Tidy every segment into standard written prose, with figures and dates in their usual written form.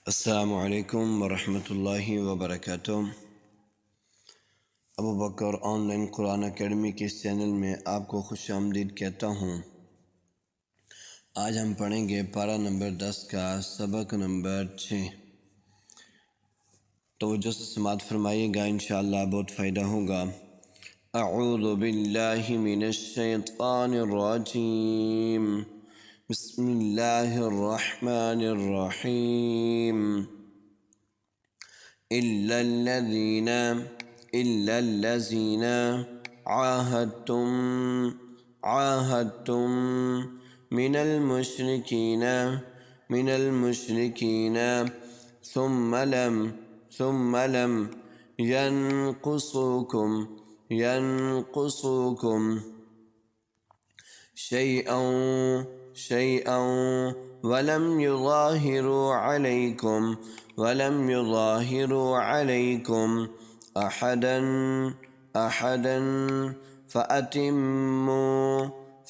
अस्सलामु अलैकुम वरहमतुल्लाहि वबरकातुह। अबू बकर ऑनलाइन कुरान अकेडमी के इस चैनल में आपको खुश आमदीद कहता हूँ। आज हम पढ़ेंगे पारा नंबर 10 का सबक नंबर 6। तो जो समात फरमाइएगा, इंशाअल्लाह बहुत फ़ायदा होगा। अऊज़ु बिल्लाहि मिनश शैतानिर रजीम। बिस्मिल्लाहिर रहमानिर रहीम। إلا الذين عاهدتم من المشركين ثم لم ينقصوكم شيئا ولم يظاهروا عليكم أحدا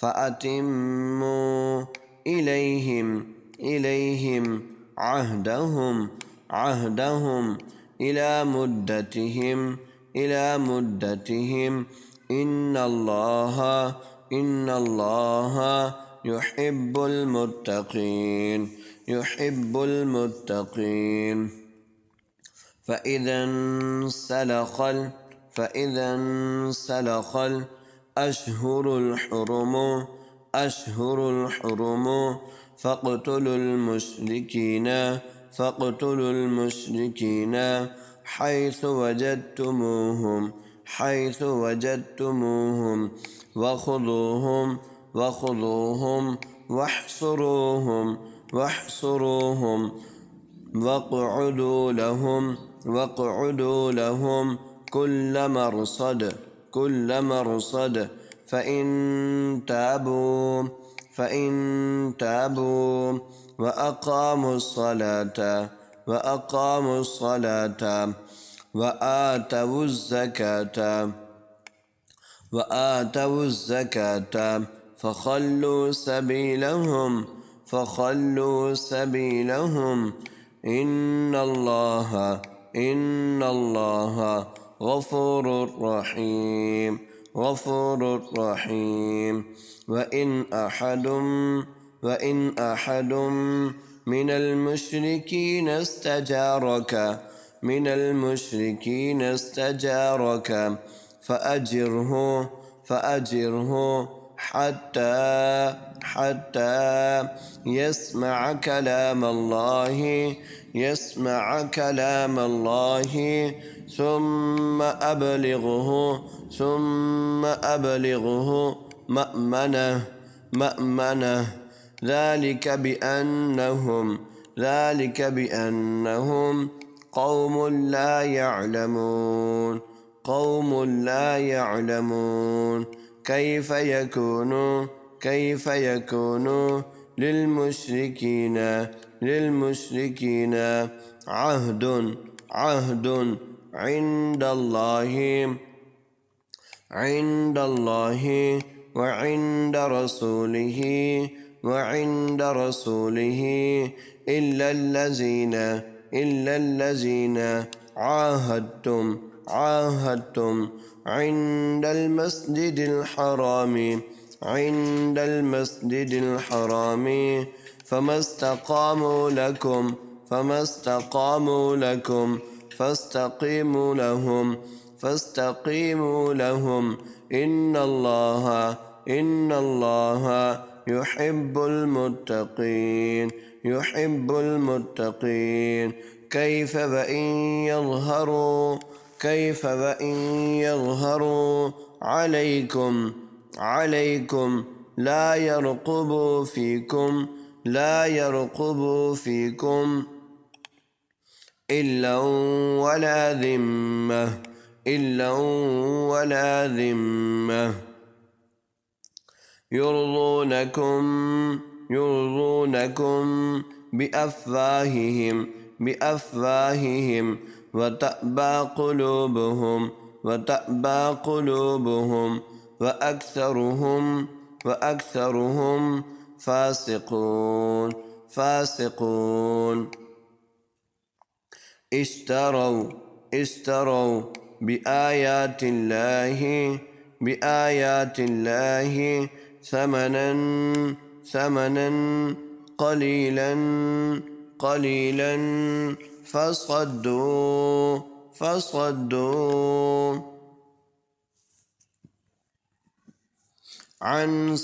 فأتموا إليهم عهدهم إلى مدتهم إن الله يحب المتقين. فإذا انسلخ الأشهر الحرم فاقتلوا المشركين حيث وجدتموهم وخذوهم واحصروهم واقعدوا لهم كل مرصد فإن تابوا وأقاموا الصلاة وآتوا الزكاة فخلوا سبيلهم إن الله غفور رحيم. وإن أحد من المشركين استجارك فأجره حتى يسمع كلام الله ثم أبلغه مأمنه ذلك بأنهم قوم لا يعلمون. كيف يكون للمشركين عهد عند الله وعند رسوله إلا الذين عاهدتم عند المسجد الحرام فما استقاموا لكم فاستقيموا لهم إن الله يحب المتقين. كيف وإن يظهروا عليكم لا يرقبوا فيكم إلا ولا ذمة يرضونكم بأفواههم وتأبى قلوبهم وأكثرهم فاسقون. اشتروا بآيات الله ثمنا قليلا فصدوا عن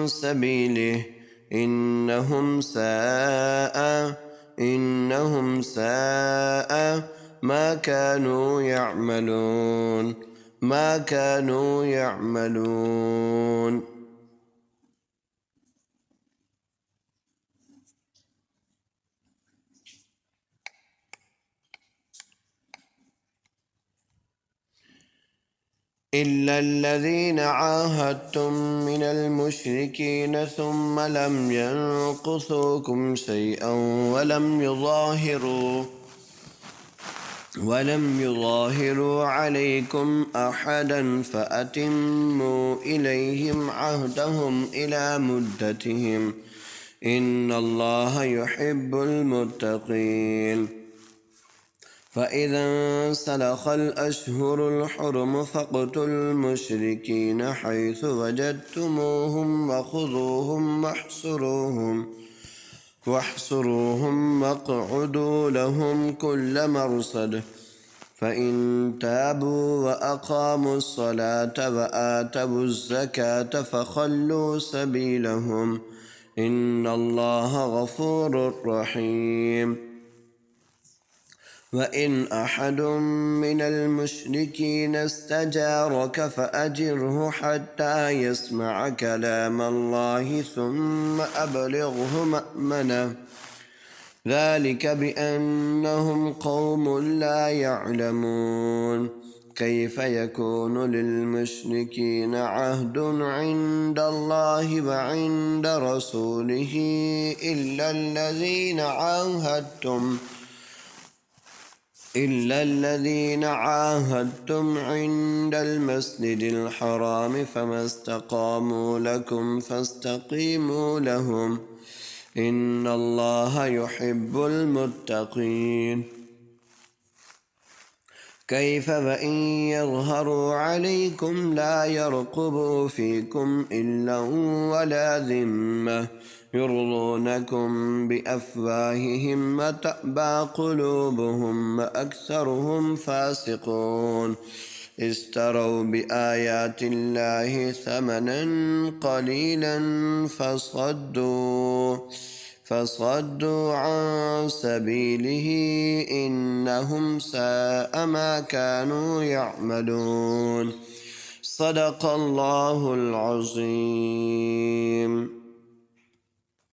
سبيله إنهم ساء ما كانوا يعملون. إلا الذين عاهدتم من المشركين ثم لم ينقصوكم شيئا ولم يظاهروا عليكم أحدا فأتموا إليهم عهدهم إلى مدتهم إن الله يحب المتقين. فإذا انسلخ الأشهر الحرم فاقتلوا المشركين حيث وجدتموهم وخذوهم واحصروهم واقعدوا لهم كل مرصد فإن تابوا وأقاموا الصلاة وآتوا الزكاة فخلوا سبيلهم إن الله غفور رحيم. وإن أحد من المشركين استجارك فأجره حتى يسمع كلام الله ثم أبلغه مأمنه ذلك بأنهم قوم لا يعلمون. كيف يكون للمشركين عهد عند الله وعند رسوله إلا الذين عاهدتم عند المسجد الحرام فما استقاموا لكم فاستقيموا لهم إن الله يحب المتقين. كيف وإن يظهروا عليكم لا يرقبوا فيكم إلا ولا ذمة يرضونكم بأفواههم وتأبى قلوبهم وأكثرهم فاسقون. اشتروا بآيات الله ثمنا قليلا فصدوا عن سبيله إنهم ساء ما كانوا يعملون. صدق الله العظيم.